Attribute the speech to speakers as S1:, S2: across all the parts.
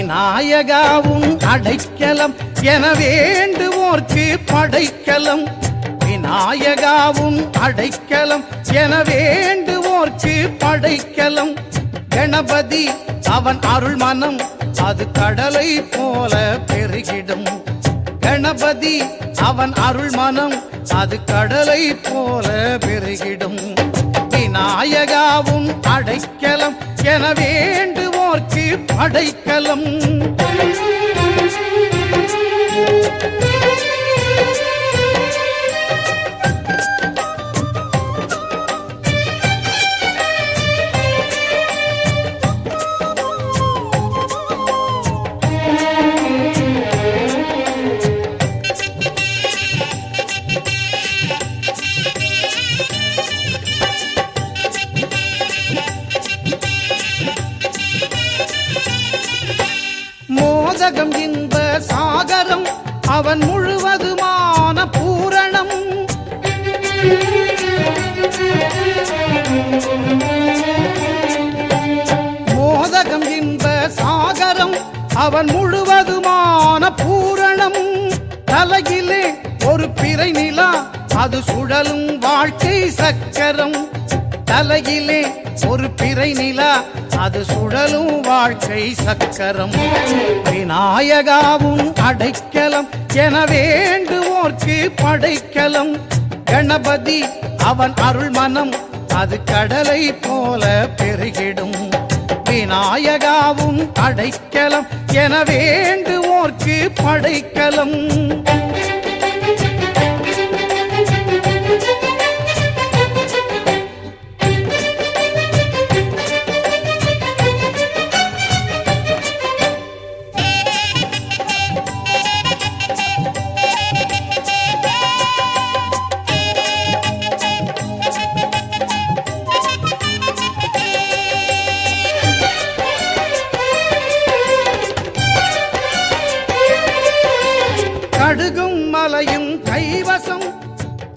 S1: விநாயகாவும் அடைக்கலம் என வேண்டுவோர்க்கு படைக்கலம். விநாயகாவும் அடைக்கலம் என வேண்டுவோர்க்கு படைக்கலம். கணபதி அவன் அருள் மனம் அது கடலை போல பெருகிடும். கணபதி அவன் அருள் மனம் அது கடலை போல பெருகிடும். விநாயகாவும் அடைக்கலம் என வேண்டுவோர்க்கு படைக்கலம். மோதகம் இன்ப சாகரம் அவன் முழுவதுமான பூரணம். மோதகம் இன்ப சாகரம் அவன் முழுவதுமான பூரணம். தலையிலே ஒரு பிறை நிலா அது சுழலும் வாழ்க்கை சக்கரம். தலையிலே ஒரு பிறை நிலா அது சுழலும் வாழ்க்கை சக்கரம். விநாயகாவும் அடைக்கலம் என வேண்டுவோர்க்கு படைக்கலம். கணபதி அவன் அருள் மனம் அது கடலை போல பெருகிடும். விநாயகாவும் அடைக்கலம் என வேண்டுவோர்க்கு படைக்கலம். கடுகும் மலையும் கைவசம்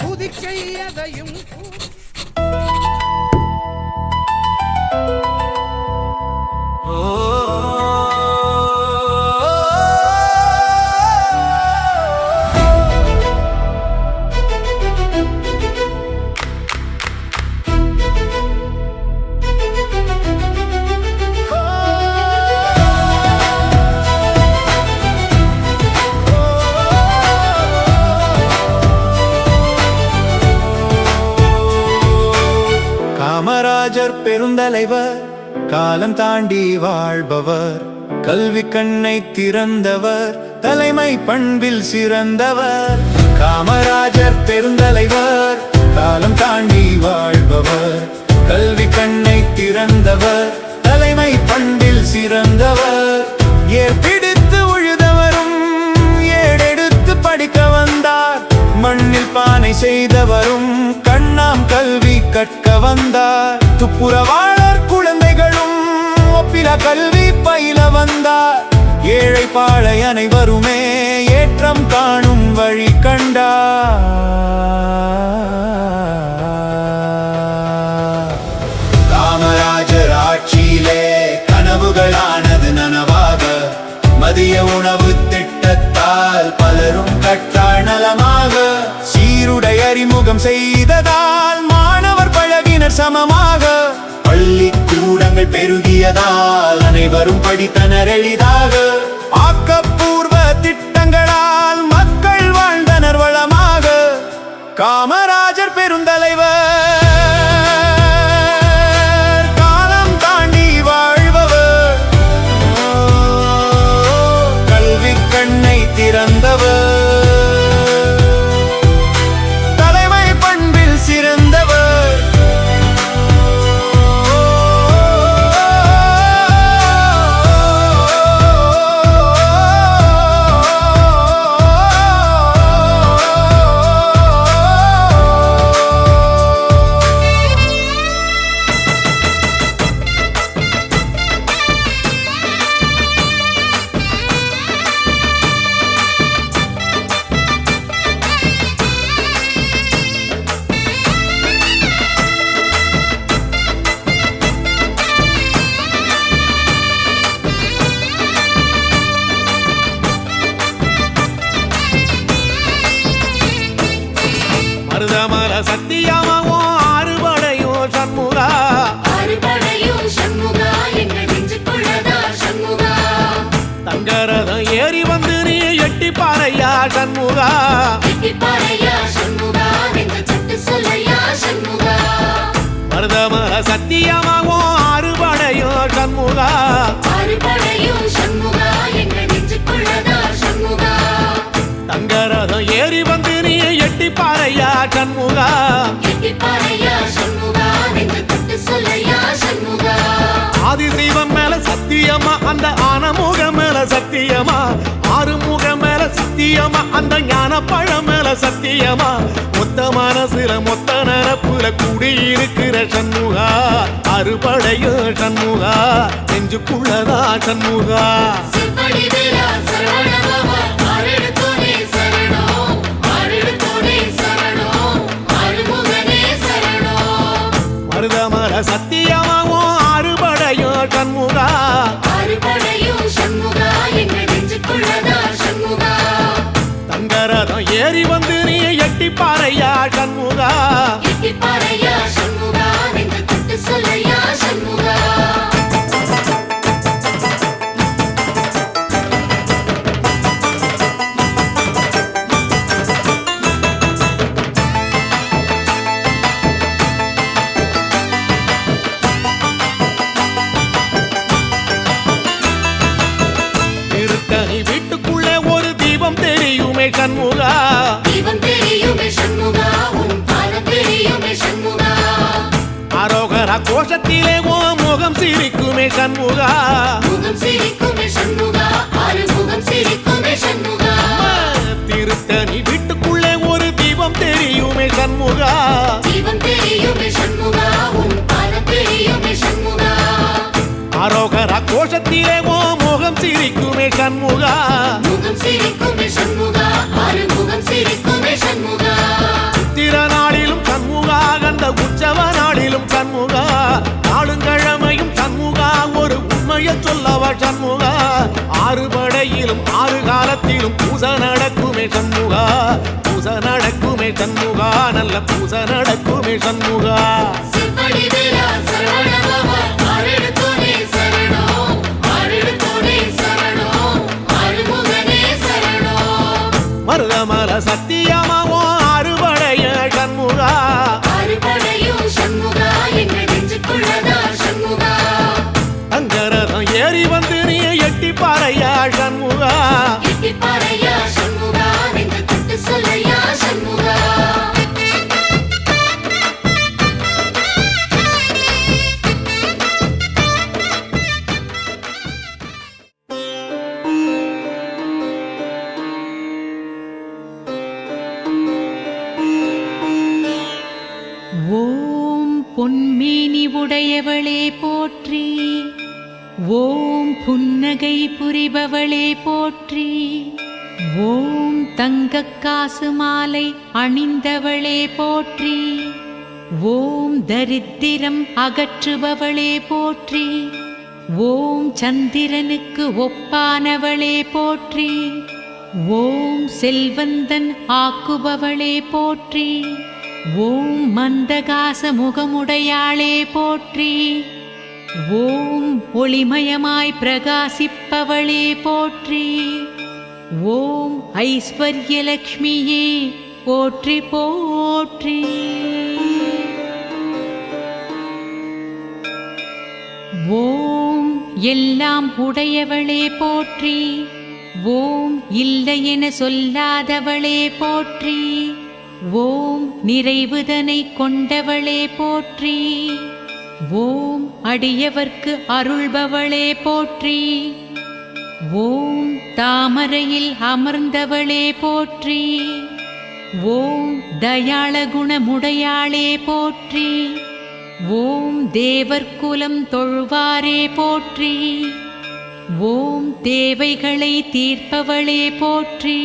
S1: புதிக்கை எதையும்
S2: காமராஜர் பெருந்தலைவர் காலம் தாண்டி வாழ்பவர். கல்வி கண்ணை திறந்தவர் தலைமை பண்பில் சிறந்தவர். காமராஜர் பெருந்தலைவர் காலம் தாண்டி வாழ்பவர். கல்வி கண்ணை திறந்தவர் தலைமை பண்பில் சிறந்தவர். ஏற்பிடித்து உழுதவரும் ஏடெடுத்து படிக்க வந்தார். மண்ணில் பானை செய்தவரும் கண்ணாம் கல்வி கற்க வந்தார். துப்புரவாளர் குழந்தைகளும் ஒப்பில கல்வி பயில வந்தார். ஏழை பாழை அனைவருமே ஏற்றம் காணும் வழி கண்டார். காமராஜர் ஆட்சியிலே கனவுகளானது நனவாக. மதிய உணவு திட்டத்தால் பலரும் கற்றார் நலமாக. சீருடை அறிமுகம் செய்ததால் மாணவர் பழகினர் சமமாக. பள்ளி கூடங்கள் பெருகியதால் அனைவரும் படித்தனர் எளிதாக. ஆக்கப்பூர்வ திட்டங்களால் மக்கள் வாழ்ந்தனர் வளமாக. காமராஜர் பெருந்தலைவர் காலம் தாண்டி வாழ்பவர். கல்வி கண்ணை திறந்தவர் தலைமை பண்பில் சிறந்தவர். சண்முகா
S3: எட்டிப்பாறையா சண்முகா நெஞ்சு தொட்டு சொல்லையா சண்முகா
S2: மருதமர சத்தியமாகும் அறுபடையோ சண்முகா
S3: அறுபடையும் சண்முகா எங்க நெஞ்சுக்குள்ளதா சண்முகா
S2: தங்கரதம் ஏறி வந்து நீ எட்டிப்பாறையா சண்முகா
S3: எட்டிப்பாறையா சண்முகா நெஞ்சு தொட்டு சொல்லையா சண்முகா
S2: ஆதிசைவம் மேல சத்தியமா அந்த ஆனமுகம் மேல சத்தியமா ஆறுமுகம் மேல சத்தியமா அந்த ஞான பழம் மேல சத்தியமா மொத்த மனசுல மொத்த நரப்புல குடியிருக்கிற சண்முகா அறுபடையோ சண்முகா நெஞ்சுக்குள்ளதா சண்முகா
S3: சிவடி வீரா சரவணபவா ஆரெடுத்தோனே சரணம் ஆரெடுத்தோனே சரணம் ஆறுமுகனே சரணம்
S2: மருதமர சத்தியமாவும் அறுபடையோ சண்முகா
S3: அறுபடையும் சண்முகா எங்க நெஞ்சுக்குள்ளதா சண்முகா
S2: தங்கரதம் ஏறி வந்து நீ எட்டிப்பாறையா சண்முகா
S3: எட்டிப்பாறையா சண்முகா நெஞ்சு தொட்டு சொல்லையா சண்முகா
S2: திருத்தணி வீட்டுக்குள்ளே ஒரு தீபம் தெரியுமே சண்முகா
S3: தீபம் தெரியுமே சண்முகா உன் பாதம் தெரியுமே சண்முகா
S2: அரோகரா கோஷத்திலே ஓ முகம் சிரிக்குமே சண்முகா
S3: முகம் சிரிக்குமே சண்முகா ஆறு முகம் சிரிக்குமே சண்முகா
S2: திருத்தணி வீட்டுக்குள்ளே ஒரு தீபம் தெரியுமே சண்முகா
S3: தீபம் தெரியுமே சண்முகா உன் பாதம் தெரியுமே சண்முகா
S2: அரோகரா கோஷத்திலே ஓ முகம் சிரிக்குமே சண்முகா
S3: முகம் சிரிக்குமே சண்முகா ஆறு முகம் சிரிக்குமே சண்முகா
S2: சித்திர நாளிலும் சண்முகா கந்த உற்சவ நாளிலும் சண்முகா நாளுங்கிழமையும் சண்முகா ஒரு உண்மையை சொல்லவா சண்முகா ஆறுபடையிலும் ஆறு காலத்திலும் பூசை நடக்குமே சண்முகா பூசை நடக்குமே சண்முகா நல்ல பூசை நடக்குமே சண்முகா
S3: சிவடி வீரா சரவணபவா ஆரெடுத்தோனே சரணம் ஆரெடுத்தோனே சரணம் ஆறுமுகனே சரணம்
S2: மருதமர சத்தியமாவோ அறுபடைய சண்முகா
S3: அறுபடையும் சண்முகா எங்க நெஞ்சுக்குள்ளதா சண்முகா
S2: தங்கரதம் ஏறி வந்து நீ எட்டிப்பாறையா சண்முகா
S3: எட்டிப்பாறையா சண்முகா நெஞ்சு தொட்டு சொல்லையா சண்முகா
S4: ஓம் பொன்மேனி உடையவளே போற்றி ஓம் புன்னகை புரிபவளே போற்றி ஓம் தங்கக் காசு மாலை அணிந்தவளே போற்றி ஓம் தரித்திரம் அகற்றுபவளே போற்றி ஓம் சந்திரனுக்கு ஒப்பானவளே போற்றி ஓம் செல்வந்தன் ஆக்குபவளே போற்றி ஓம் மந்தகாச முகமுடையாளே போற்றி ஓம் ஒளிமயமாய் பிரகாசிப்பவளே போற்றி ஓம் ஐஸ்வர்யலக்ஷ்மியே போற்றி போற்றி ஓம் எல்லாம் உடையவளே போற்றி ஓம் இல்லையென சொல்லாதவளே போற்றி ஓம் நிறைவுதனை கொண்டவளே போற்றி ஓம் அடியவர்க்கு அருள்பவளே போற்றி ஓம் தாமரையில் அமர்ந்தவளே போற்றி ஓம் தயாள குணமுடையாளே போற்றி ஓம் தேவர்குலம் தொழுவாரே போற்றி ஓம் தேவைகளை தீர்ப்பவளே போற்றி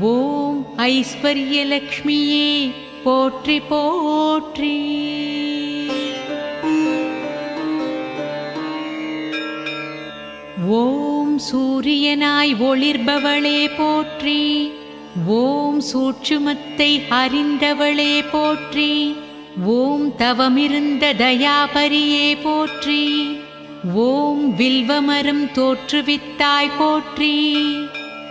S4: ஓம் ஐஸ்வர்யலக்ஷ்மியே போற்றி போற்றி ஓம் சூரியனாய் ஒளிர்பவளே போற்றி ஓம் சூட்சுமத்தை அறிந்தவளே போற்றி ஓம் தவமிருந்த தயாபரியே போற்றி ஓம் வில்வமரம் தோற்றுவித்தாய் போற்றி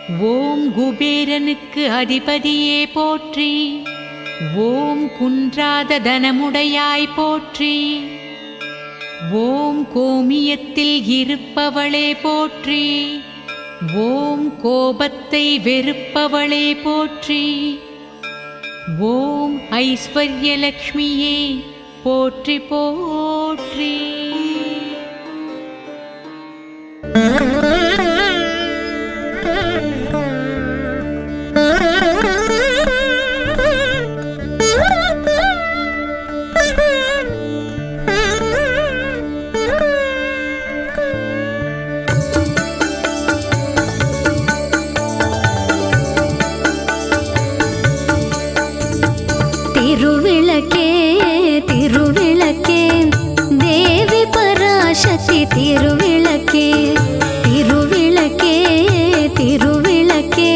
S4: ஓம் குபேரனுக்கு அதிபதியே போற்றி. ஓம் குன்றாத தனமுடையாய் போற்றி. ஓம் கோமியத்தில் இருப்பவளே போற்றி. ஓம் கோபத்தை வெறுப்பவளே போற்றி. ஓம் ஐஸ்வர்யலக்ஷ்மியே போற்றி போற்றி.
S5: திருவிளக்கே திருவிளக்கே தேவி பராசக்தி திருவிளக்கே திருவிளக்கே திருவிளக்கே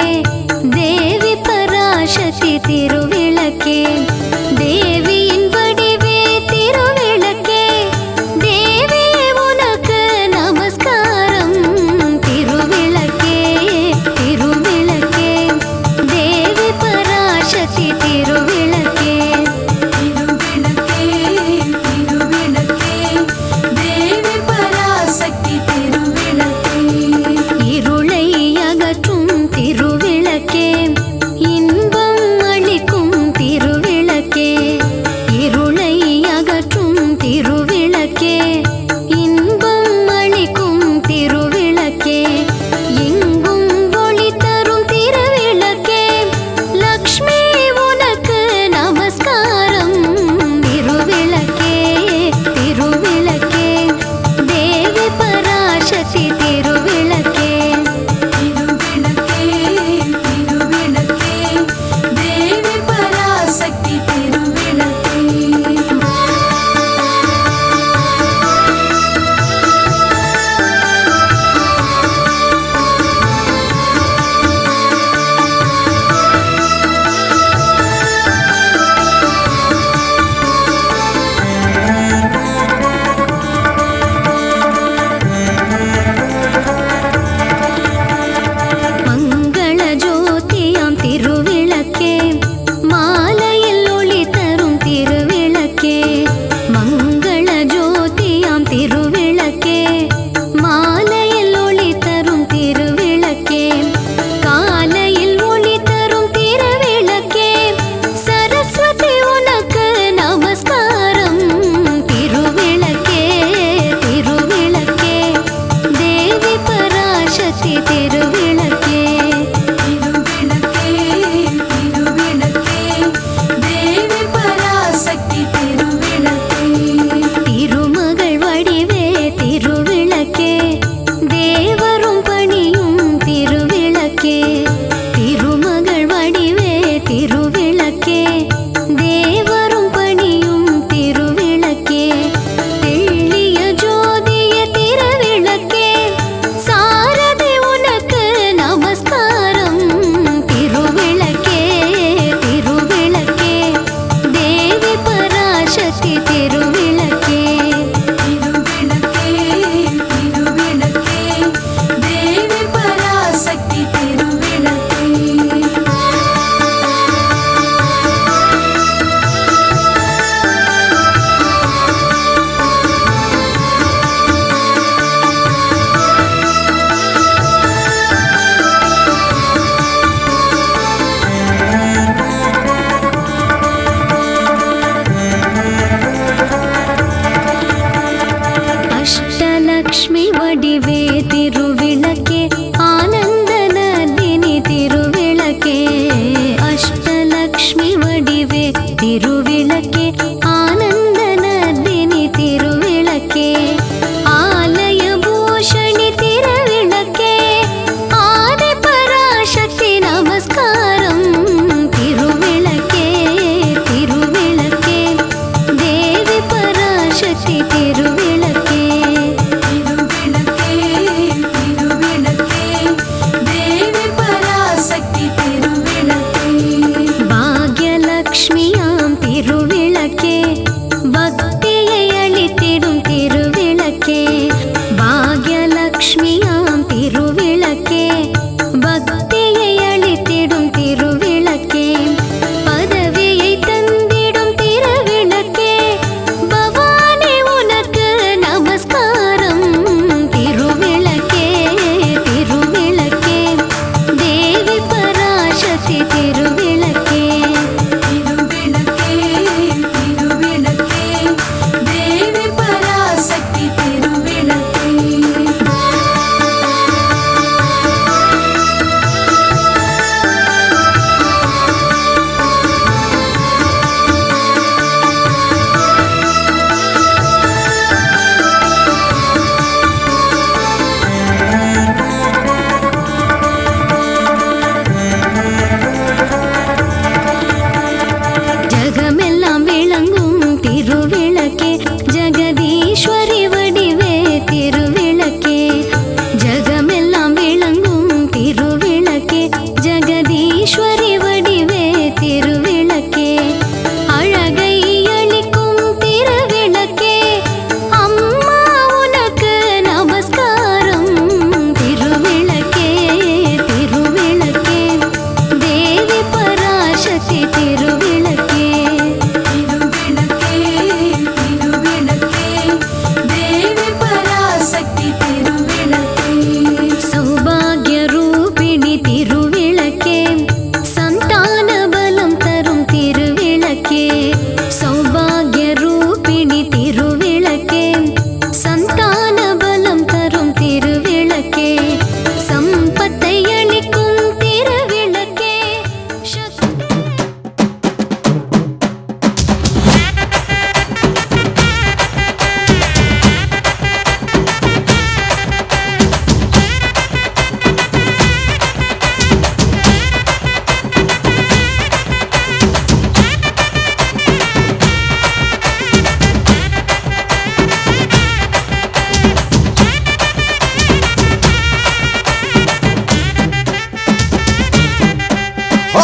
S5: தேவி பராசக்தி திருவிளக்கே தேவியின் வடிவே திருவிளக்கே தேவி உனக்கு நமஸ்காரம் திருவிளக்கே திருவிளக்கே தேவி பராசக்தி திருவிளக்கே திருவிளக்கே திருவிளக்கே தேவி பராசக்தி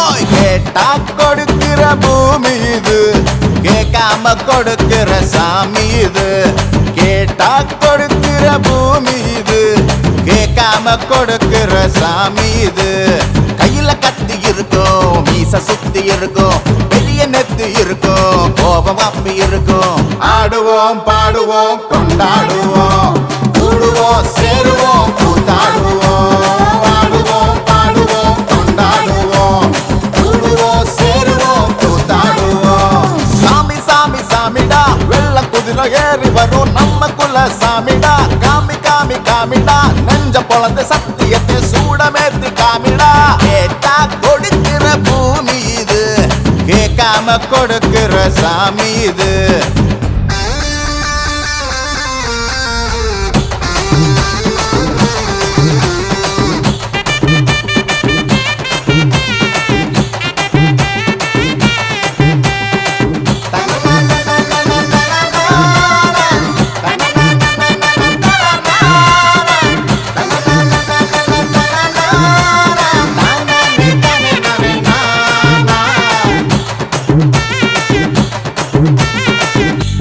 S6: ஓய் கேட்டா கொடுக்கிற பூமி இது, கேட்காம கொடுக்கிற சாமி இது. கேட்டா கொடுக்கிற பூமி இது, கேட்காம கொடுக்கிற சாமி இது. கையில கத்தி இருக்கும், மீச சுத்தி இருக்கும், பெரிய நெத்து இருக்கும், கோபம் அப்பி இருக்கும். ஆடுவோம் பாடுவோம் கொண்டாடுவோம், கூடுவோம் சேருவோம் கூத்தாடுவோம். ஆடுவோம் பாடுவோம் கொண்டாடுவோம், கூடுவோம் சேருவோம் கூத்தாடுவோம். சாமி சாமி சாமிடா, வெள்ள குதிரை ஏறி வரும் நம்ம குல சாமிடா. காமி காமி காமிடா, நெஞ்ச பொழந்த சத்தியத்தை சூடமேத்து காமிடா. கேட்டா கொடுக்கிற பூமி இது, கேட்காம கொடுக்கிற சாமி இது.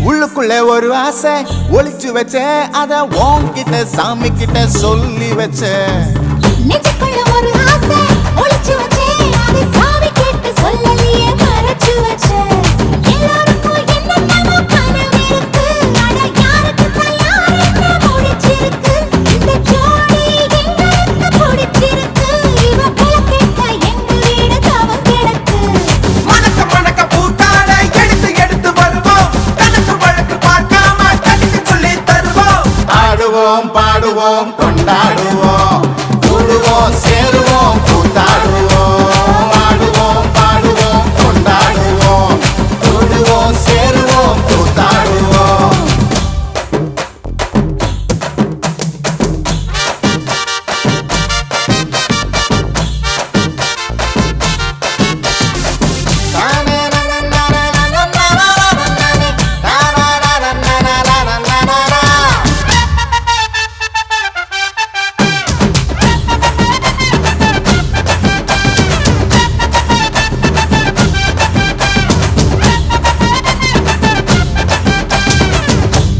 S6: உள்ளுக்குள்ள ஒரு ஆசை ஒளிச்சு வச்சேன், அத உன்கிட்ட சாமி கிட்ட சொல்லி வச்சேன்.
S5: நெஞ்சுக்குள்ள ஒரு ஆசை ஒளிச்சு வச்சேன், அதை சாமி கேட்டு சொல்லலையே மறைச்சு வச்சேன். எல்லாருக்கும் என்னென்னமோ கனவு இருக்கு, அட யாருக்கு தான் யார் என்ன முடிச்சிருக்கு. இந்த ஜோடி எங்களுக்கு பிடிச்சிருக்கு, இவ போல கேட்ட எங்க வீடு தவம் கிடக்கு.
S1: மணக்க மணக்க பூத்தாட எடுத்து எடுத்து வருவோம், கணக்கு வழக்கு பார்க்காம கடிக்கு சொல்லி தருவோம்.
S6: ஆடுவோம் பாடுவோம் கொண்டாடுவோம், கூடுவோம் சேருவோம் கூத்தாடுவோம். ஆடுவோம் பாடுவோம் கொண்டாடுவோம், கூடுவோம் சேருவோம் கூத்தாடுவோம்.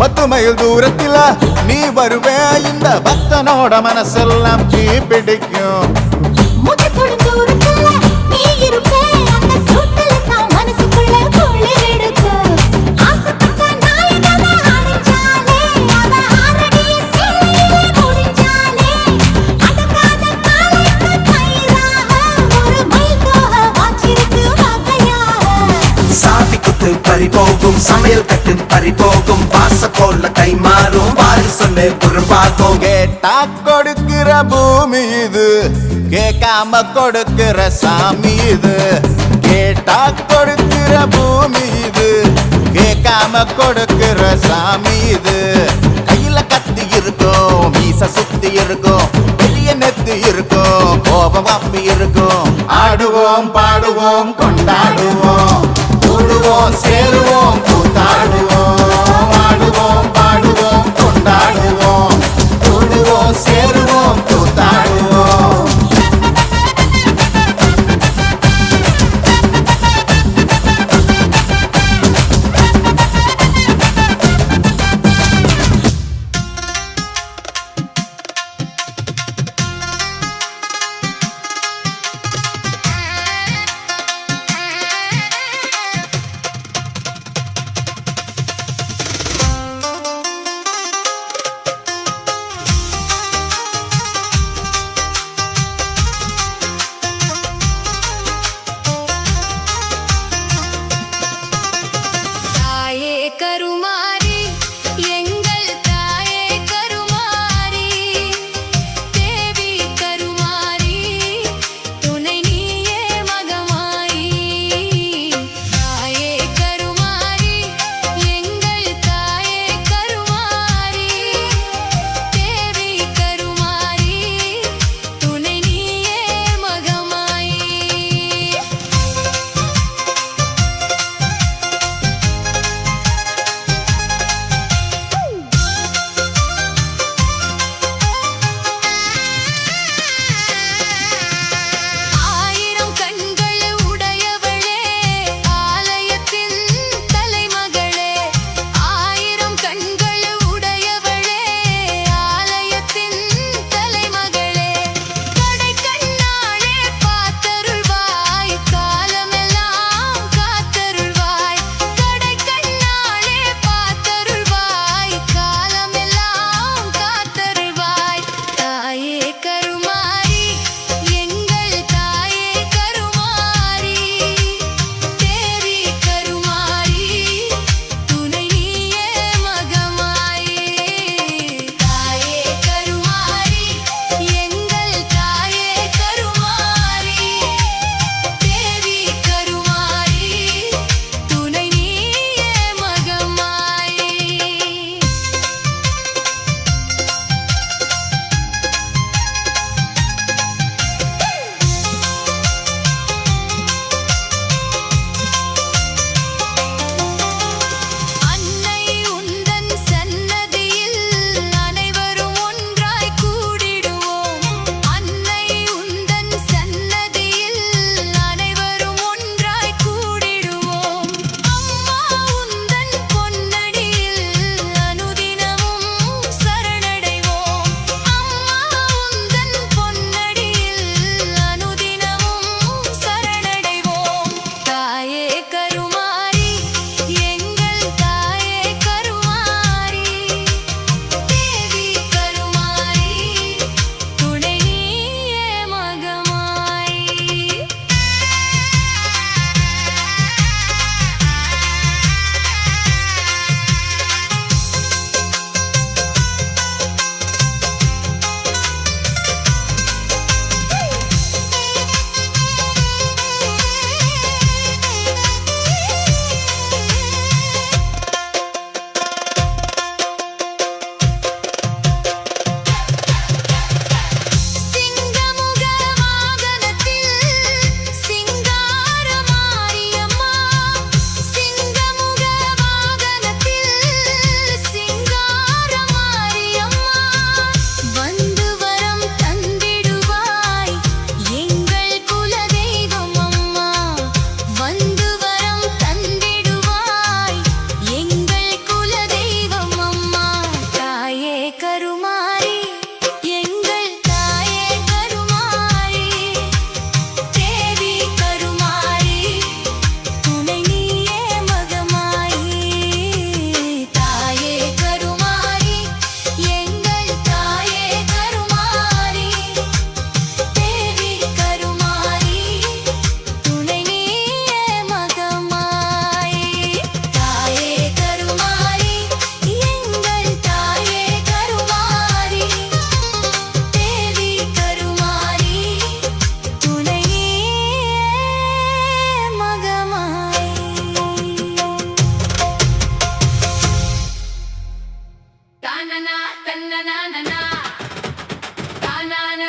S6: பத்து மைல் தூரத்தில நீ வருவே, இந்த பக்தனோட மனசெல்லாம் தீ பிடிக்கும்.
S5: மூச்சு தொடும் தூரத்துல நீ இருப்பே, அந்த சூட்டுல தான் மனசுக்குள்ள குளிர் எடுக்கு. ஆசைப்பட்ட நாயகனை அடைஞ்சாலே, அவ ஆறடிய சேலையிலே முடிஞ்சாலே, அடங்காத காலைக்கு கயிறாக ஒரு மைல் தோக வாச்சிருக்கு வகையாக.
S1: சாதி குத்து பறிபோகும், சமையல் கட்டு பறிபோகும், வாச போல கை மாறும், வாரி சொல்லு குறும்பாகும்.
S6: கேட்டா கொடுக்கிற பூமி இது, கேட்காம கொடுக்கிற சாமி இது. கேட்டா கொடுக்கிற பூமி இது, கேட்காம கொடுக்கிற சாமி இது. கையில கத்தி இருக்கும், மீச சுத்தி இருக்கும், பெரிய நெத்து இருக்கும், கோபம் அப்பி இருக்கும். ஆடுவோம் பாடுவோம் கொண்டாடுவோம், கூடுவோம் சேருவோம் கூத்தாடுவோம். ஆடுவோம் பாடுவோம் கொண்டாடுவோம், கூடுவோம் சேருவோம் கூத்தாடுவோம்.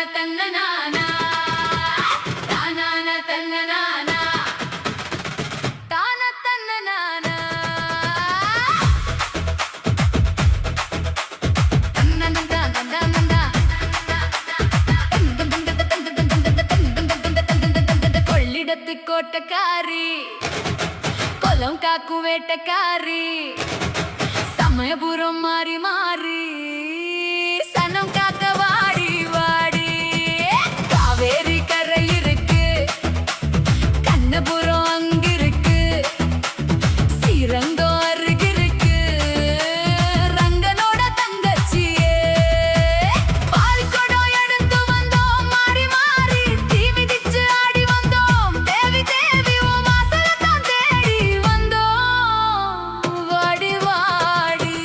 S3: தன்னனானா தானான தன்னனானா தான தன்னனானா தன்னனந்தா தந்தனந்தா கொள்ளிடத்து கோட்டக்காரி கொலம் காக்கு வேட்டக்காரி சமயபுரம் மாறி மாறி சனம் காக்க வாடி வாடி காவேரி கரை இருக்கு கண்ணபுரம் அங்கிருக்கு ஸ்ரீரங்கம் அருகிருக்கு ரங்கனோட தங்கச்சியே பால்குடம் எடுத்து வந்தோம் மாறி மாறி தீ மிதிச்சு ஆடி வந்தோம் தேவி தேவி உன் வாசலத்தான் தேடி வந்தோம் வாடி வாடி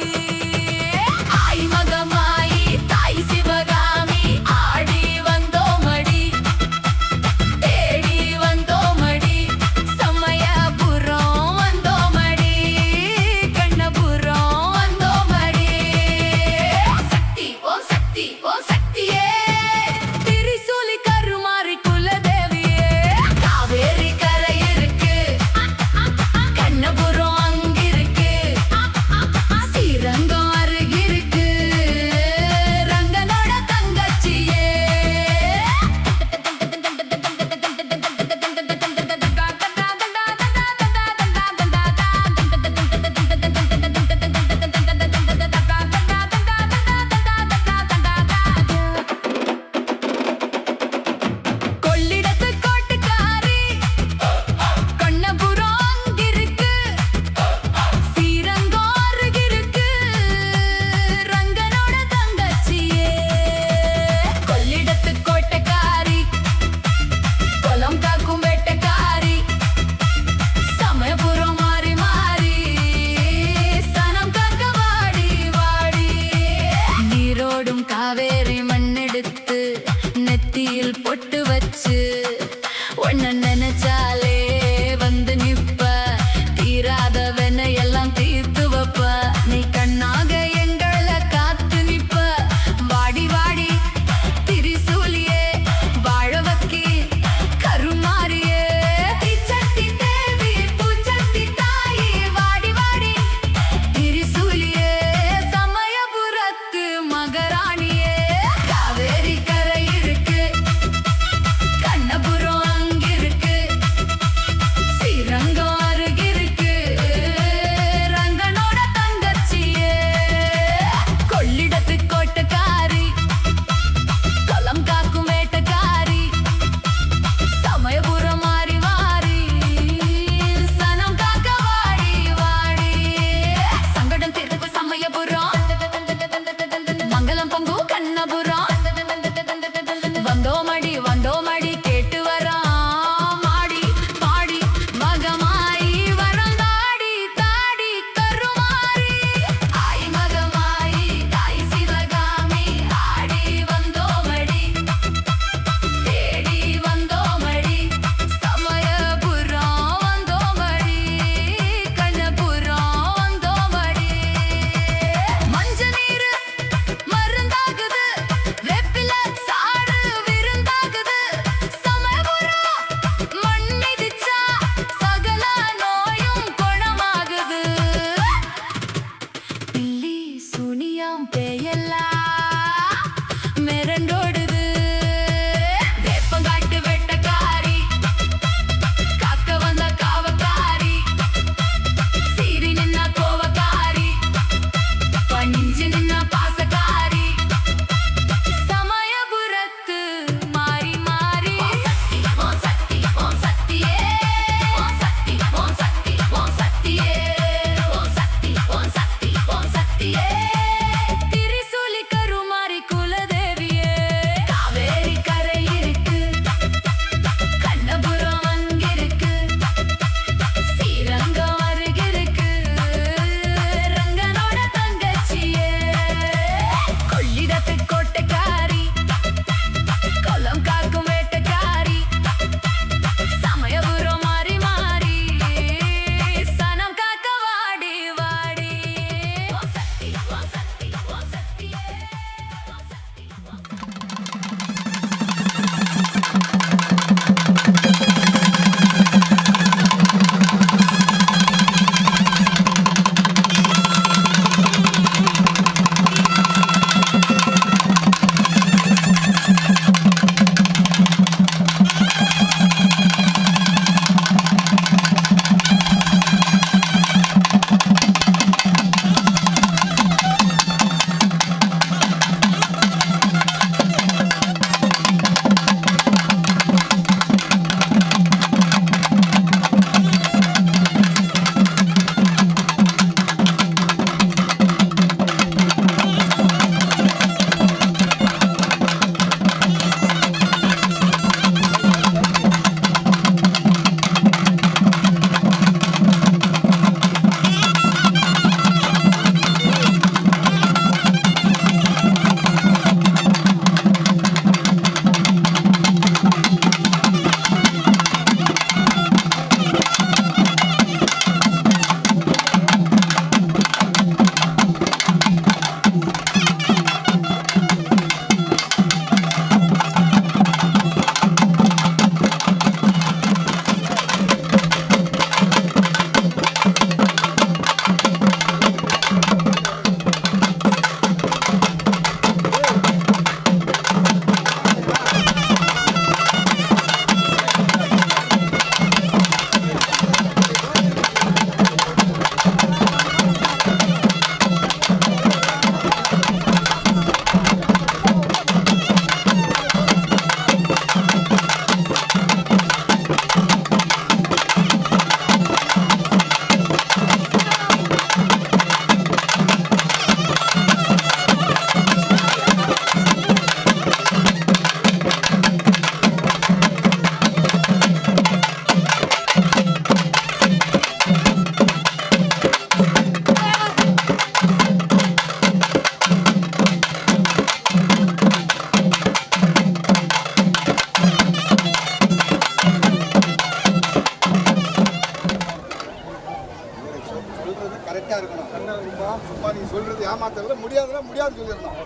S7: முடியாதுன்னா முடியாது சொல்லிடலாம்.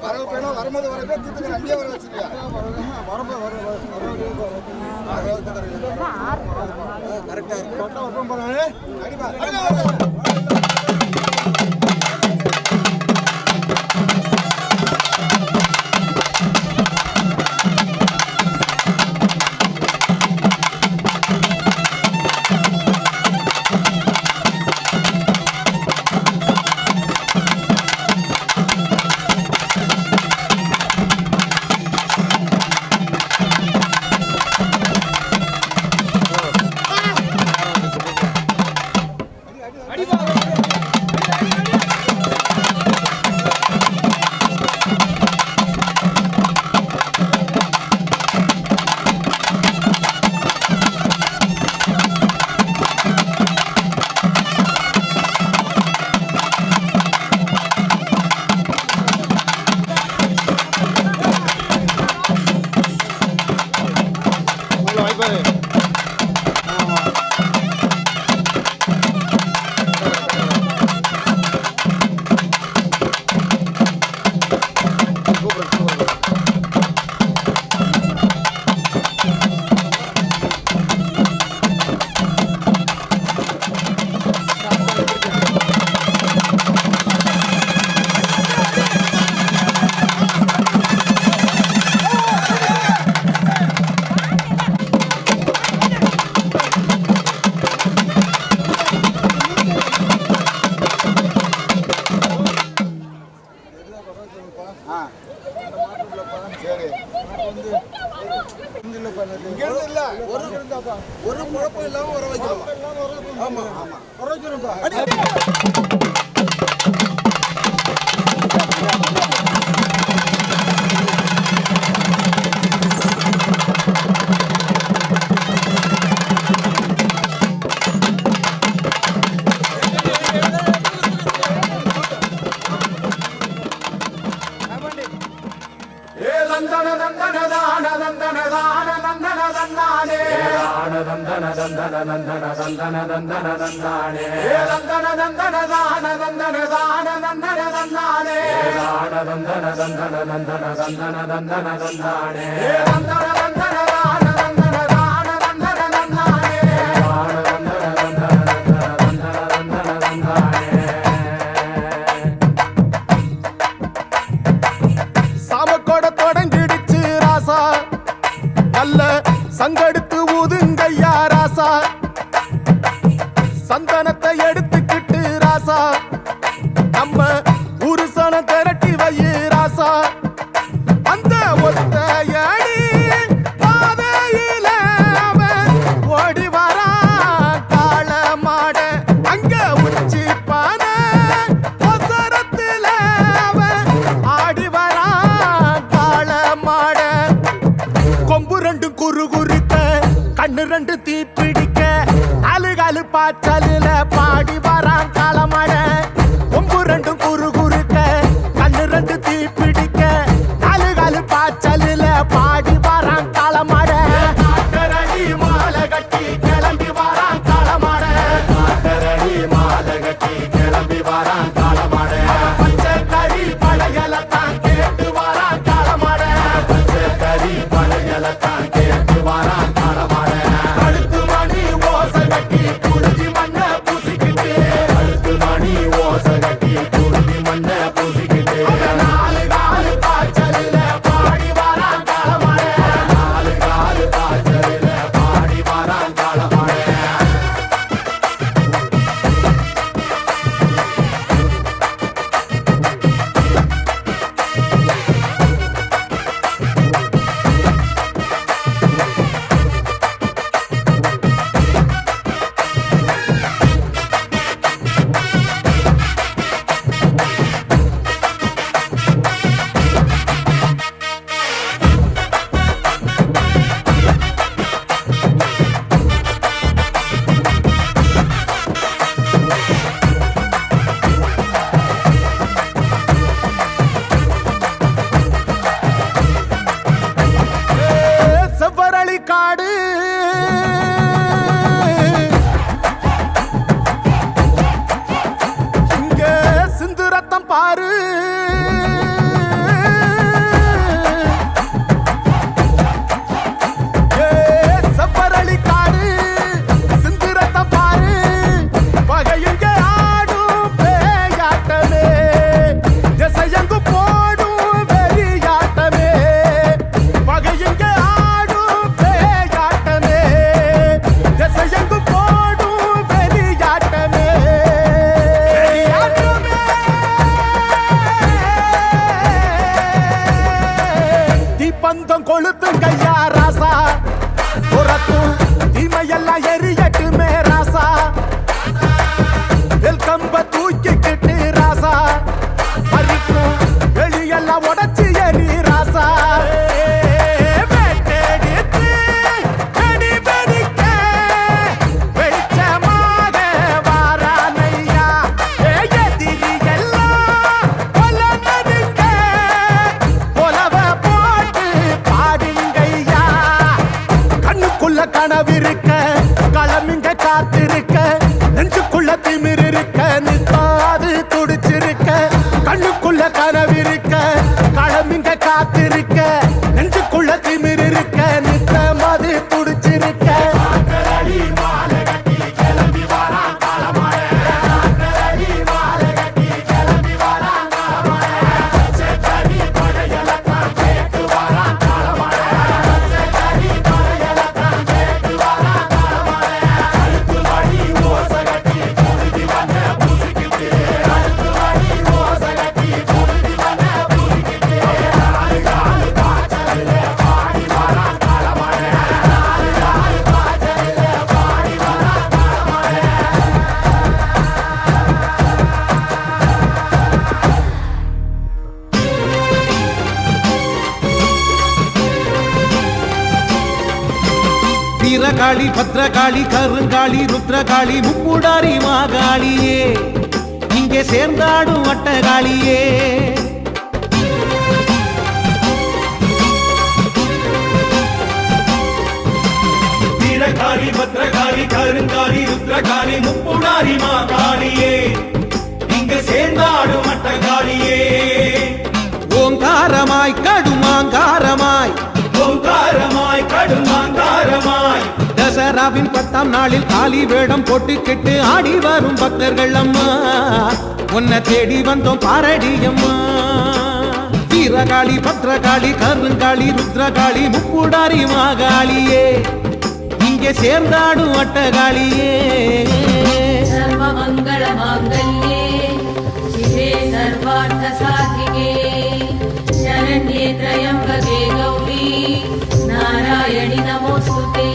S7: வரவு பேனா வரும்போது வர பேர் தீர்த்துக்கிற அங்கேயே வர வச்சிருக்கியா? கரெக்டாக இருக்கு. ஒரு குழப்பம் இல்லாம வர வைக்கலாம். ஆமா ஆமா வர வைக்கிறோம்ப்பா.
S2: சாமக்கோட தொடங்கிடுச்சு ராசா, நல்ல சங்கெடுத்து ஊதுங்கய்யா ராசா, சந்தனத்தை எடுத்துக்கிட்டு ராசா, நம்ம புருஷனை திரட்டி வையு ராசா, அந்த ஒத்தையடி பாதையில அவன் ஓடி வரான் காள மாட, அங்க உச்சி பானை ஒசரத்துல அவன் ஆடி வரான் காள மாட, கொம்பு ரெண்டு குறு குறுக்க கண்ணு ரெண்டு தீப்பிடிக்க அழுகாலு பாச்சலில பாடி வரான் காளமாட, கொம்பு ரெண்டும் குறு குறுக்க கண்ணு ரெண்டு தீப்பிடிக்க அழுகாலு பாச்சலில பாடி வரான் காளமாட, காட்டரடி மாலை கட்டி கிளம்பி வரான் காளமாட, காட்டரடி மாலை கட்டி கிளம்பி வரான் காளமாட, பச்சை கறி பழையலத்தான் கேட்டு வரான் காளமாட, பச்சை கறி பழையலத்தான் கேட்டு வரான் காளமாட, கழுத்து மணி ஓசை கட்டி குருதி மண்ண புசிக்கிட்டு பங்கம் கொளுத்து கையா ராசா துரத்தும் தீமையெல்லாம் எரியட்டுமே ராசா வெல்கம்ப தூக்கிக்கிட்டு ராசா அரிக்கும் வெளியெல்லாம் உடச்சி எரி ராசா கனவிருக்க களமிங்க காத்திருக்க நெஞ்சுக்குள்ள திமிர் இருக்க நிற்காது துடிச்சிருக்க கண்ணுக்குள்ள கனவிருக்க களமிங்க காத்திருக்க நெஞ்சுக்குள்ள திமிர் இருக்க நிற்க மது துடிச்சிருக்க
S8: வீரகாளி பத்ரகாளி கருங்காளி ருத்ரகாளி முப்புடாரி மாகாளியே இங்கே சேர்ந்தாடும் வட்டகாளியே வீரகாளி பத்ரகாளி கருங்காளி ருத்ரகாளி முப்புடாரி மாகாளியே இங்கே சேர்ந்தாடும் வட்டகாளியே ஓங்காரமாய் கடுமாங்காரமாய் ஓங்காரமாய் கடுமாங்காரமாய் தசராவின் 10ஆம் நாளில் காளி வேடம் போட்டுக்கிட்டு ஆடி வரும் பக்தர்கள் அம்மா உன்னை தேடி வந்தோம் பாரடி அம்மா வீரகாளி பத்ரகாளி கருங்காளி ருத்ரகாளி முப்புடாரி மாகாளியே இங்கே சேர்ந்தாடும் அட்டகாளியே
S9: சர்வமங்கள மாங்கல்யே சிவே சர்வார்த்த சாதிகே शरण्ये त्र्यम्बके गौरी नारायणि नमोस्तुते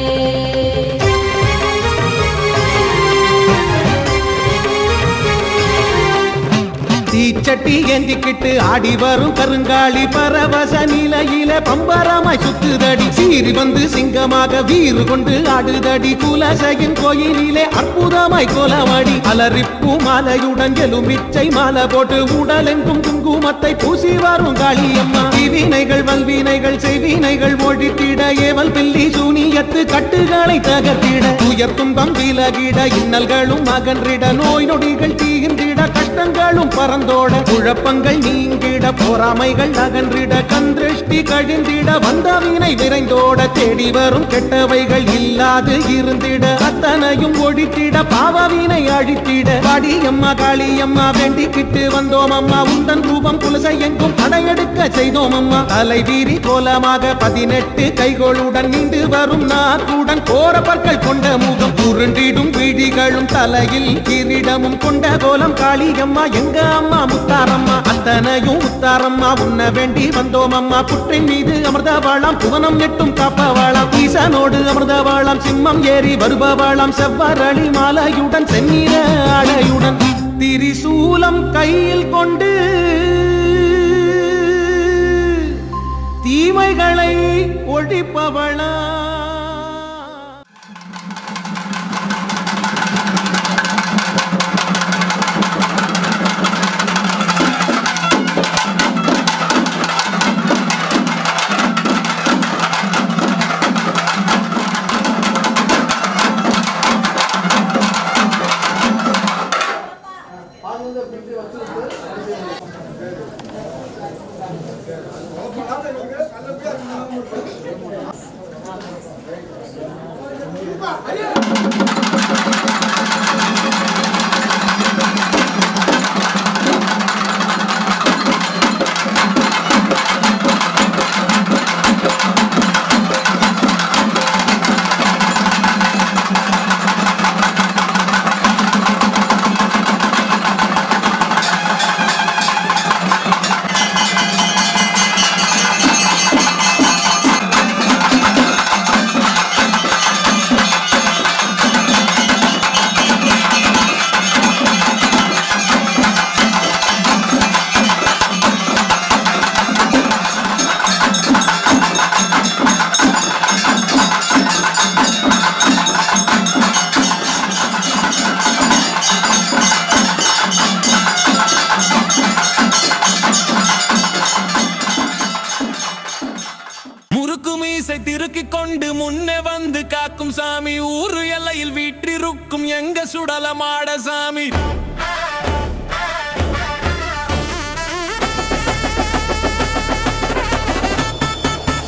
S8: தீச்சட்டி ஏந்திக்கிட்டு ஆடி வரும் கருங்காளி பரவச நிலையில பம்பரமாய் சுத்துதடி சீறி வந்து சிங்கமாக வீறு கொண்டு ஆடுதடி குலசையின் கோயிலிலே அற்புதமாய் கோலவாடி அலரிப்பு மாலையுடன் எலுமிச்சை மாலை போட்டு உடலெங்கும் குங்குமத்தை பூசி வரும் காளியம்மா வினைகள் வல்வினைகள் செய்வினைகள் ஒழித்திட ஏவல் பில்லி சூனியத்து கட்டுகளை தகர்த்திட உயர் துன்பம் விலகிட இன்னல்களும் அகன்றிட நோய் நொடிகள் தீர்ந்திட கஷ்டங்களும் பறந்தோட குழப்பங்கள் நீங்கிட போராமைகள் அகன்றிட கந்திருஷ்டி கழிந்திட வந்த வினை விரைந்தோட தேடி வரும் கெட்டவைகள் இல்லாது இருந்திட அத்தனையும் ஒழித்திட பாவவினை அழித்திட பாடியம்மா காளியம்மா வேண்டிக்கிட்டு வந்தோம் அம்மா உந்தன் ரூபம் குலசை எங்கும் படையெடுக்க செய்தோம் அம்மா தலை வீரி கோலமாக 18 கைகளுடன் நீண்டு வரும் நாக்குடன் கோர பற்கள் கொண்ட முகம் உருண்டிடும் விழிகளும் தலையில் கிரீடமும் கொண்ட கோலம் காளியம்மா எங்க அம்மா முத்தாரம்மா அத்தனையும் முத்தாரம்மா உன்ன வேண்டி வந்தோம் அம்மா புற்றின் மீது அமிர்தவாளாம் புவனம் எட்டும் காப்பவாளாம் ஈசனோடு அமிர்தவாளாம் சிம்மம் ஏறி வருபவாளாம் செவ்வரளி மாலையுடன் செந்நிற ஆடையுடன் திரிசூலம் கையில் கொண்டு தீமைகளை ஒழிப்பவளா
S1: மீசை திருக்கிக் கொண்டு முன்னே வந்து காக்கும் சாமி ஊரு எல்லையில் வீற்றிருக்கும் எங்க சுடலமாட சாமி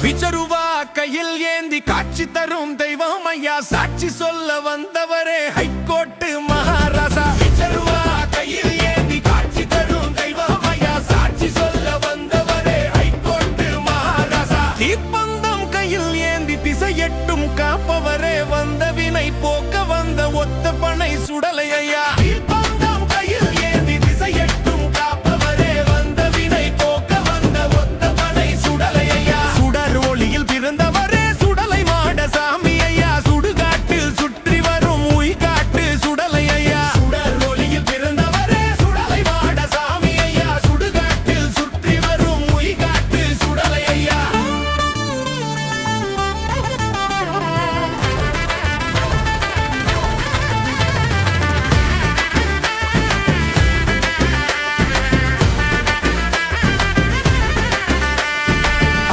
S1: விச்சருவா கையில் ஏந்தி காட்சி தரும் தெய்வம் ஐயா சாட்சி சொல்ல வந்தவரே ஹைகோர்ட்டு மகாராசா விச்சருவா கையில் ஏந்தி காட்சி தரும் தெய்வம் ஐயா சாட்சி சொல்ல வந்தவரே ஹைகோர்ட்டு மகாராசா தீப்பந்தம் கையில் ஏந்தி திசையெட்டும் காப்பவரே வந்த வினை போக்க வந்த ஒத்த பனை சுடலை ஐயா தீப்பந்தம் கையில் ஏந்தி திசையெட்டும் காப்பவரே வந்த வினை போக்க வந்த ஒத்த பனை சுடலை ஐயா சுடர் ஒளியில் பிறந்தவரே சுடலை மாட சாமி ஐயா சுடுகாட்டில் சுற்றி வரும் உய்காட்டு சுடலை ஐயா சுடர் ஒளியில் பிறந்தவரே சுடலை மாட சாமி ஐயா சுடுகாட்டில் சுற்றி வரும் உய்காட்டு சுடலை ஐயா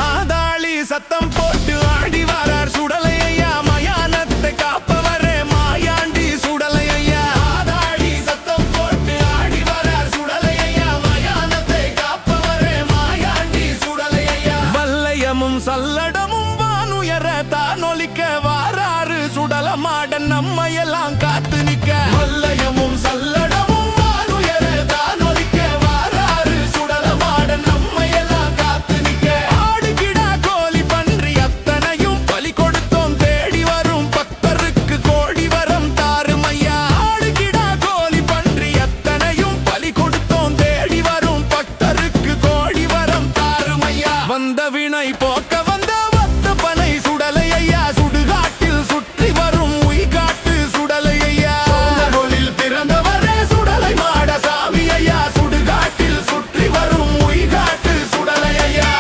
S1: ஆதாளி சத்தம் போட்டு ஆடி வரார் சுடலை ஐயா மயானத்தை காப்பவரே மாயாண்டி சுடலை ஐயா ஆதாளி சத்தம் போட்டு ஆடி வரார் சுடலை ஐயா மயானத்தை காப்பவரே மாயாண்டி சுடலை ஐயா வல்லையமும் சல்லடமும் வானுயர தானொலிக்க வாராறு சுடலமாடன் நம்மையெல்லாம் காத்து நிற்க வல்லையமும் சல்லடமும் வானுயர தானொலிக்க வாராறு சுடலமாடன் நம்மையெல்லாம் காத்து நிற்க ஆடுகிடா கோழி பன்றி அத்தனையும் பலி கொடுத்தோம் தேடி வரும் பக்தருக்கு கோடி வரம் தாருமையா ஆடுகிடா கோழி பன்றி அத்தனையும் பலி கொடுத்தோம் தேடி வரும் பக்தருக்கு கோடி வரம் தாருமையா வந்த வினை போக்க வந்த வத்த பனை சுடலை ஐயா சுடுகாட்டில் சுற்றி வரும் உய்காட்டு சுடலை ஐயா ஒளியில் பிறந்தவரே சுடலை மாட சாமி ஐயா சுடுகாட்டில் சுற்றி வரும் உய்காட்டு சுடலை ஐயா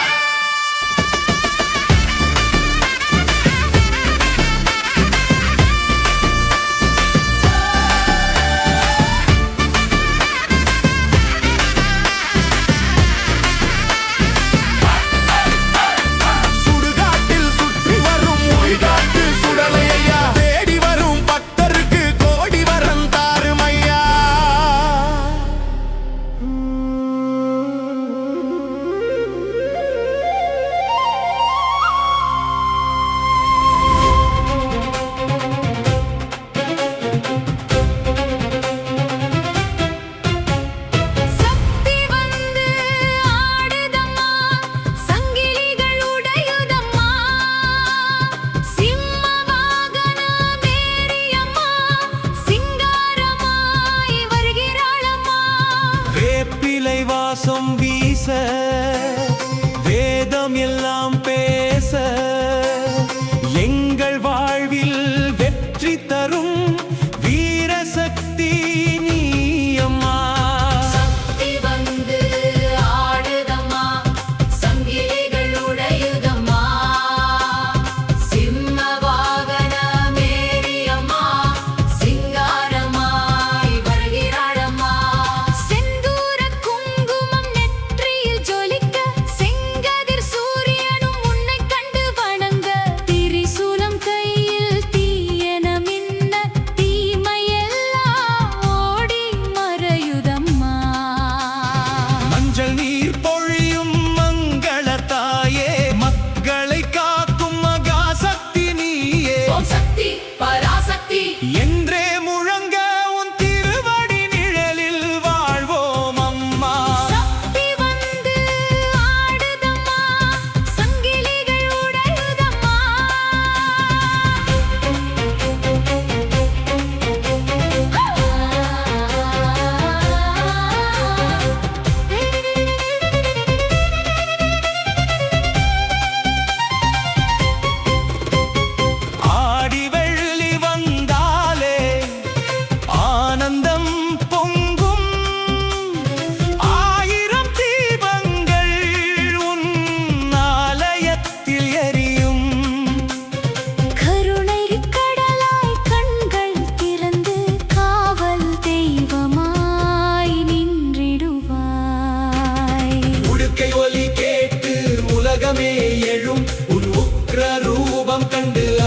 S1: சுடுகாட்டில் சுற்றி வரும் உய்காட்டு சுடலை ஐயா தேடி வரும் பக்தருக்கு கோடி வரம் தாருமையா
S3: சக்தி வந்து ஆடுதம்மா சங்கிலிகள் உடையுதம்மா சிம்ம வாகன மேரியம்மா சிங்காரமாய் வருகிறாளம்மா
S1: வேப்பிலை வாசம் வீச வேதம் எல்லாம் பேச எங்கள் வாழ்வில் வெற்றி தரும் வீரசக்தி நீயம்மா
S9: சக்தி வந்து ஆடுதம்மா சங்கிலிகள் உடையுதம்மா சிம்ம வாகன மேரியம்மா சிங்காரமாய் வருகிறாளம்மா
S3: செந்தூர குங்குமம் நெற்றியில் ஜொலிக்க செங்கதிர் சூரியனும்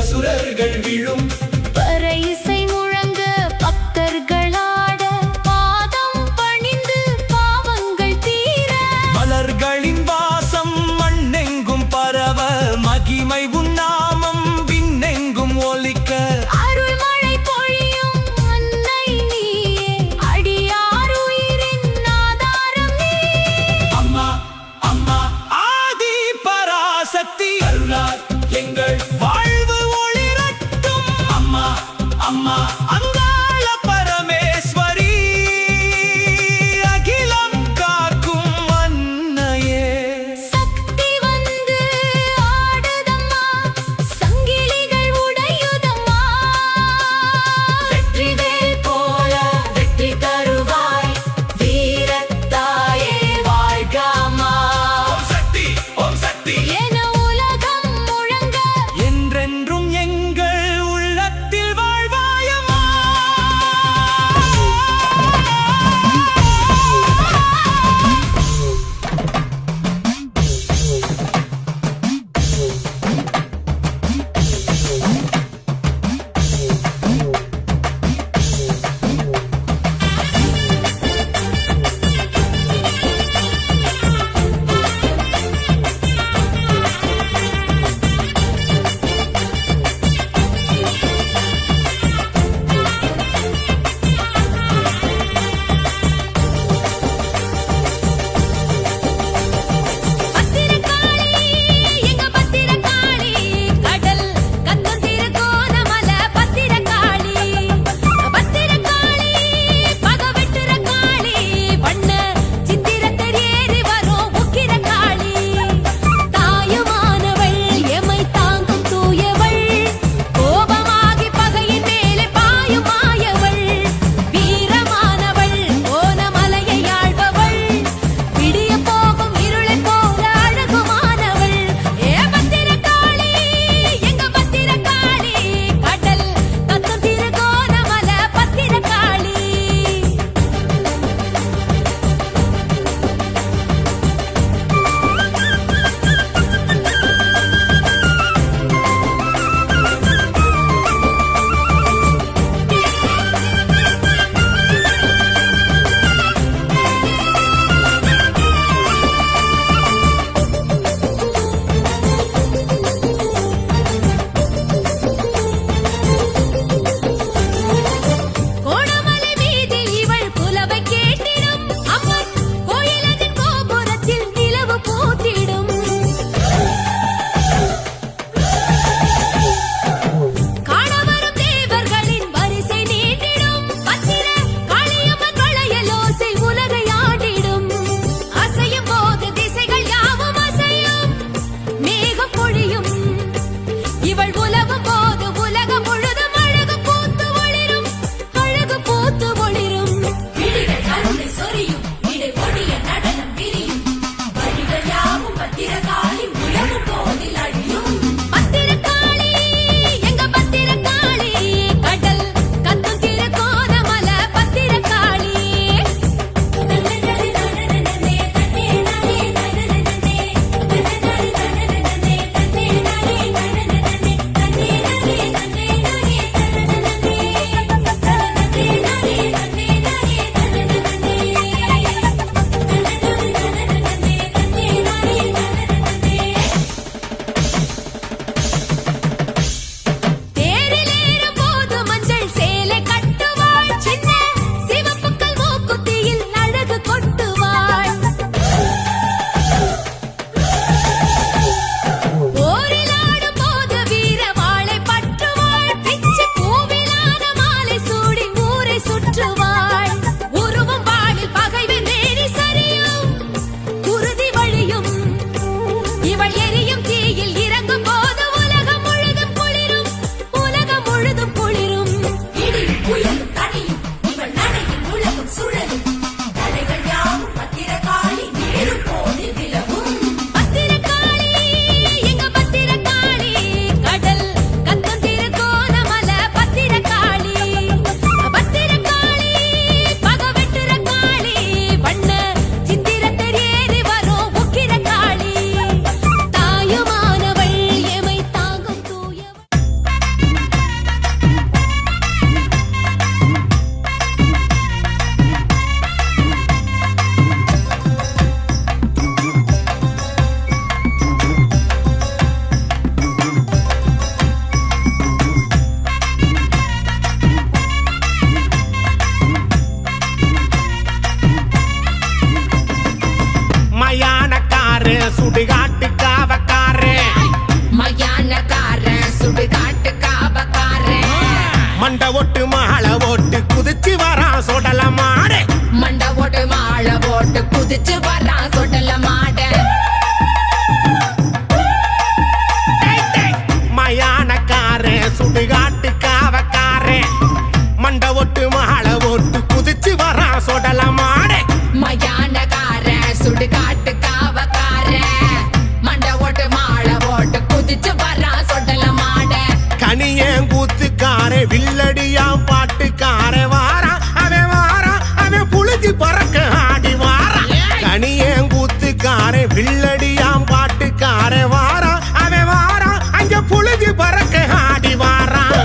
S1: அசுரர்கள் விழும்
S3: பறை இசை முழங்க பக்தர்கள் ஆட பாதம் பணிந்து பாவங்கள் தீர
S1: மலர்களின் வாசம் மண்ணெங்கும் பரவ மகிமை உன்னாமம் விண்ணெங்கும் ஒலிக்க
S3: அருள்மழை பொழியும் அன்னை நீயே அடியார் உயிரின் ஆதாரம் நீ
S1: அம்மா அம்மா ஆதி பராசக்தி அருளால் எங்கள் வாழ்வு ஒளிரட்டும் அம்மா அம்மா அங்காள பரமேஸ்வரி அகிலம் காக்கும் அன்னையே
S3: சக்தி வந்து ஆடுதம்மா சங்கிலிகள் உடையுதம்மா
S9: வெற்றிவேல் போல வெற்றி தருவாய் வீரத்தாயே வாழ்கம்மா
S1: ஓம் சக்தி ஓம் சக்தி
S3: என உலகம் முழங்க
S1: என்றென்றும் எங்கள் உள்ளத்தில் வாழ்வாயம்மா குதிச்சு வரான் சொடல மாடு
S9: மண்ட ஓட்டு மாலை போட்டு குதிச்சு வரான் சொடல மாட
S1: மயானக்காரே சுடுகாட்டு காவக்காரே மண்ட ஓட்டு மாலை போட்டு குதிச்சு வரான் சொடல மாடு
S9: மயானக்கார சுடுகாட்டு காவக்கார மண்ட ஓட்டு மாலை போட்டு குதிச்சு வரான் சொடல மாட
S1: கனியங்கூத்துக்காரே வில்லடியாம் பாட்டுக்காரே வாரான் அவன் புழுதி பறக்க ஆடி வாரான் கனியங்கூத்துக்காரே வில்லடியாம் பாட்டுக்காரே வாரான் அங்க புழுதி பறக்க ஆடி வாரான்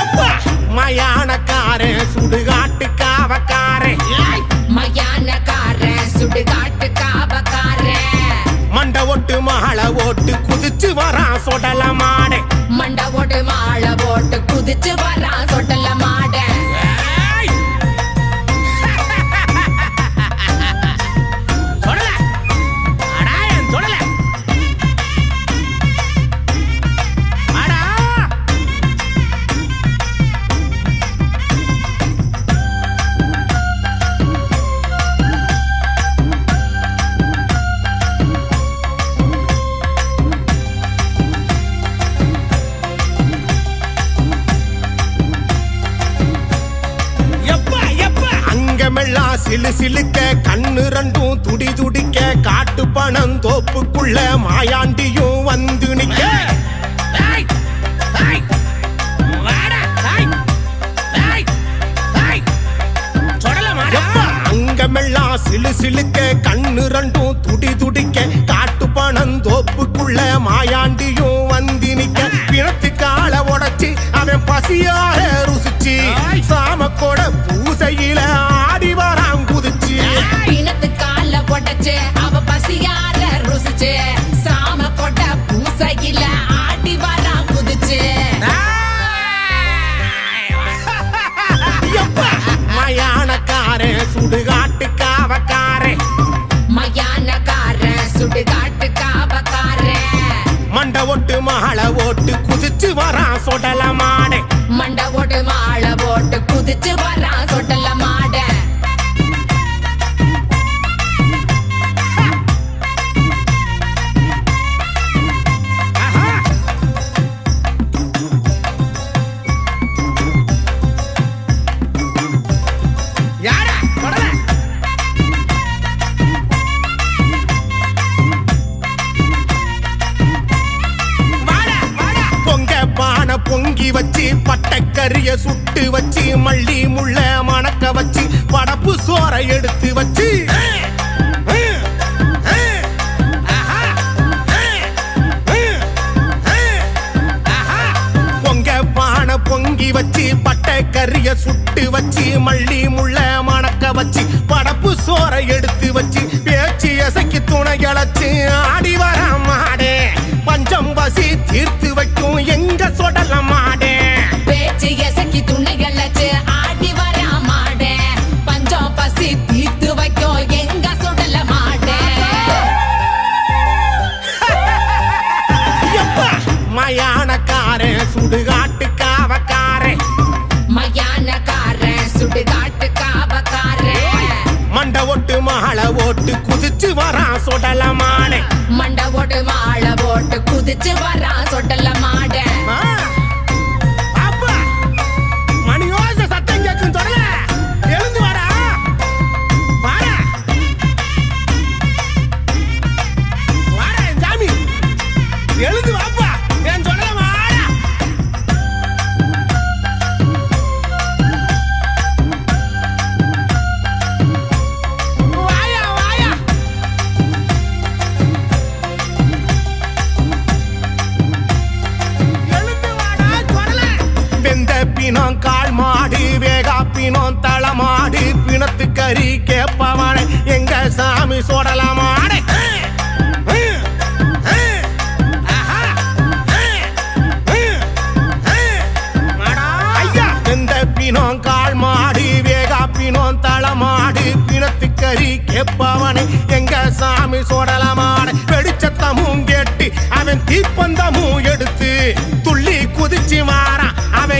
S1: எப்பா மயானக்காரே சுடுகாட்டு காவக்காரே
S9: மயானக்கார சுடுகாட்டு காவக்கார
S1: மண்ட ஒட்டு மாலை ஓட்டு குதிச்சு வரான் சொடல மாடு
S9: மண்ட ஓட்டு மாலை போட்டு குதிச்சு வரான் சொடல மாட
S1: தொடல அடாயன் தொடல அடா அங்கமெல்லாம் சிலு சிலுக்க கண்ணு ரெண்டும் துடி துடிக்க காட்டு பணம் தோப்புக்குள்ள மாயாண்டியும் வந்து நிக்க அங்கமெல்லாம் சிலு சிலுக்க கண்ணு ரெண்டும் துடி துடிக்க காட்டு பணம் தோப்புக்குள்ள மாயாண்டியும் வந்து நிக்க பிணத்து காலை உடைச்சு அவன் பசியாக ருசிச்சு சாமக்கோட பூசையில ஆடி வரான் குதிச்சு
S9: பிணத்து கால உடைச்சு அவ பசியார ருசிச்சு சாம கொட்ட பூசையில ஆடி வரான் குதிச்சு
S1: மயானக்காரே சுடுகாட்டு காவக்காரே
S9: மயானக்கார சுடுகாட்டு காவக்கார
S1: மண்ட ஒட்டு மாலை ஓட்டு குதிச்சு வரான் சொடல மாடு
S9: மண்ட ஓட்டு மாலை போட்டு குதிச்சு வரான் சொடல மாட
S1: யாரா தொடல பொங்க பானை பொங்கி வச்சு பட்டக்கரிய சுட்டு வச்சு மல்லி முள்ள மணக்க வச்சு படப்பு சோறை எடுத்து வச்சு பொங்க பானை பொங்கி வச்சு பட்டக்கரிய சுட்டு வச்சு மல்லி முள்ள மணக்க வச்சு படப்பு சோறை எடுத்து வச்சு பேச்சு எசைக்கு துணை இழைச்சு ஆடி வர மாடே பஞ்சம் பசி தீர்த்து வைக்கும் எங்க சொடல மாடே
S9: பேச்சு எசக்கி துணிகள் வச்சு ஆடி வரா மாட பஞ்சம் பசி தீர்த்து வைக்கும் எங்க சுடல மாட
S1: எப்பா மயானக்காரே சுடுகாட்டு காவக்காரே
S9: மயானக்கார சுடுகாட்டு காவக்கார
S1: மண்ட ஒட்டு மாலை ஓட்டு குதிச்சு வரான் சொடல மாடே
S9: மண்ட ஓட்டு மாலை போட்டு குதிச்சு வரான் சொடல மாட
S1: அப்பா மணியோச சத்தம் கேட்கும் தொடல எழுந்து வாடா வாடா வாடா என் சாமி எழுந்து வாப்பா என் சொல்லல வாடா வாயா வாயா எழுந்து வாடா சொல்லல வெந்த பிணம் கால் மாடு வேகா பிணம் தளமாடு பிணத்து கறி கேப்பவனை எங்க சாமி சொடல மாடு ஐயா வெந்த பிணம் கால் மாடு வேகா பிணம் தளமாடு பிணத்து கறி கேப்பவனை எங்க சாமி சொடல மாடு வெடிச்சத்தமும் கேட்டு அவன் தீப்பந்தமும் எடுத்து துள்ளி குதிச்சு மாறான் அவன்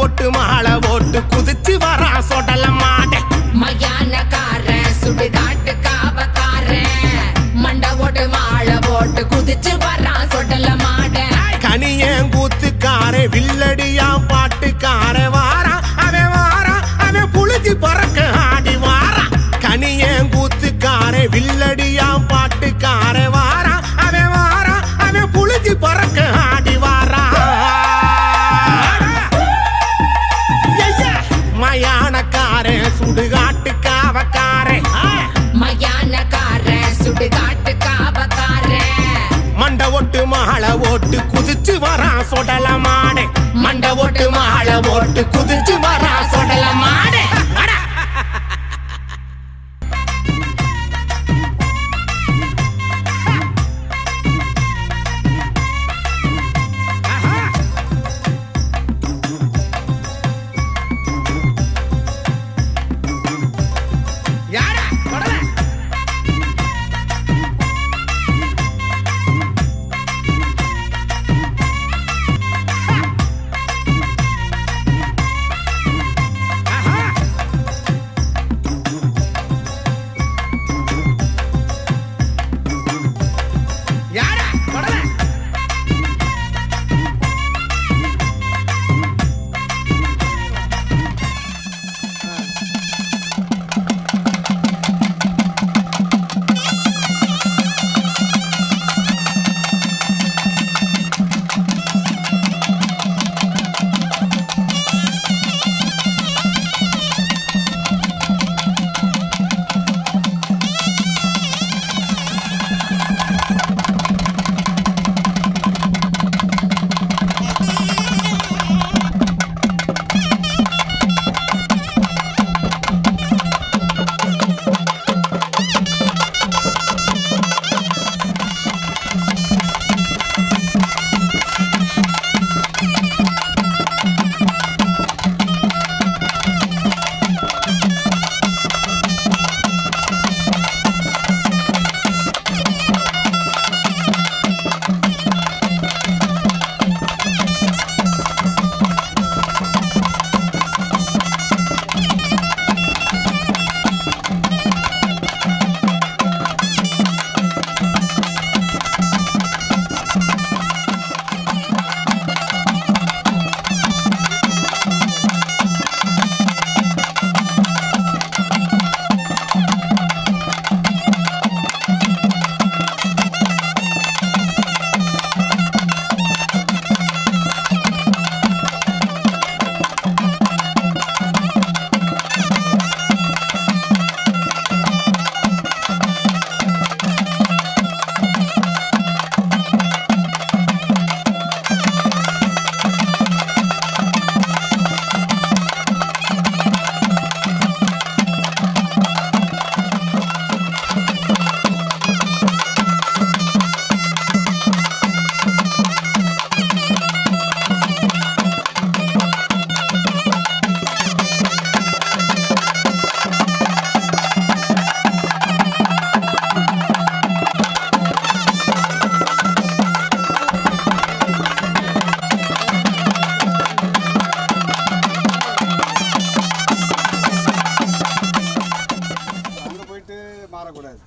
S1: ஒட்டு மாலை ஓட்டு குதிச்சு வரா சொடல மாட
S9: மயானக்கார சுடுகாட்டு காவக்கார மண்ட ஓட்டு மாலை ஓட்டு குதிச்சு வரான் சொடல மாட
S1: கனியங்கூத்துக்கார வில்லடியா பாட்டுக்கார வாரா அவன் புழுதி பறக்க ஆடி வாரா கனியங்கூத்துக்கார வில்லடியா பாட்டுக்கார வாரா அவன் புழுதி பறக்க ஆடி வாரா மயானக்கார சுடுகாட்டு காவக்கார
S9: மயானக்கார சுடுகாட்டு காவக்கார
S1: மண்ட ஒட்டு மாலை ஓட்டு குதிச்சு வரா சொடல மாடு மண்ட ஒட்டு மாலை ஓட்டு குதிச்சு வரா சொடல மாடு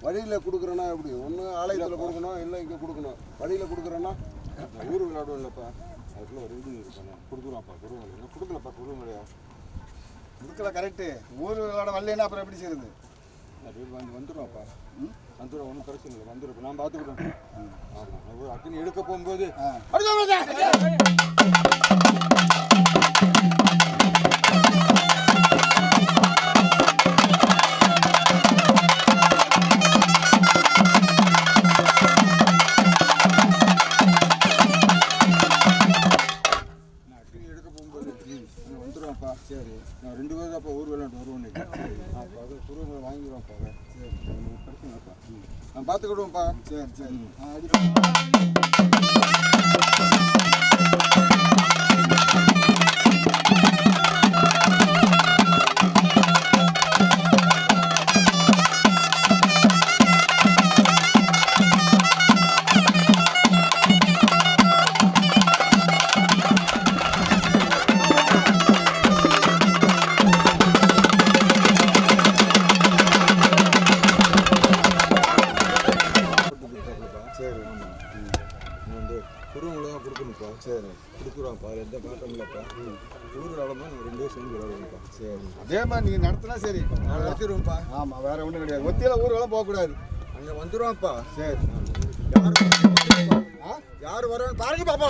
S7: வழியில் கொடுக்குறேன்னா எப்படி ஒன்று ஆலயத்தில் கொடுக்கணும் இல்லை இங்கே கொடுக்கணும் வழியில் கொடுக்குறேன்னா ஊர் விளையாடும் இல்லைப்பா அதுக்குள்ள ஒரு இது இருப்பாங்க கொடுக்குறோம்ப்பா குருவங்க கொடுக்கலப்பா குருவங்களையா கொடுக்கல கரெக்டு ஊர் விளையாட வரலன்னா அப்புறம் எப்படி செய்யுது வந்துடும்ப்பா வந்துடும் ஒன்றும் பிரச்சனை இல்லை வந்துடும் நான் பார்த்துக்கிட்டேன் ஆமாம் அக்கினி எடுக்க போகும்போது வந்துடுவான்ப்பா சரி நான் 2 பேரும் அப்போ ஊர் விளையாண்டு வருவோம் அப்போ அது குருவங்களை வாங்கிடுவான்ப்பா சரி பிரச்சனைப்பா நான் பார்த்துக்கிடுவோம்ப்பா சரி சரி சரி கொடுக்குறோம்ப்பா எந்த மாற்றம் இல்லைப்பா ஊர் விளாடுமா நம்ம 2 பேரும் சேர்ந்து விளாடுவோம்ப்பா சரி அதே மாதிரி நீங்கள் நடத்தினா சரி நான் நடத்திடுவோம்ப்பா ஆமாம் வேற ஒன்றும் கிடையாது ஒத்தியில் ஊர் வேலை போகக்கூடாது அங்கே வந்துடுவோம்ப்பா சரி யார் வர பாருங்க பாப்பா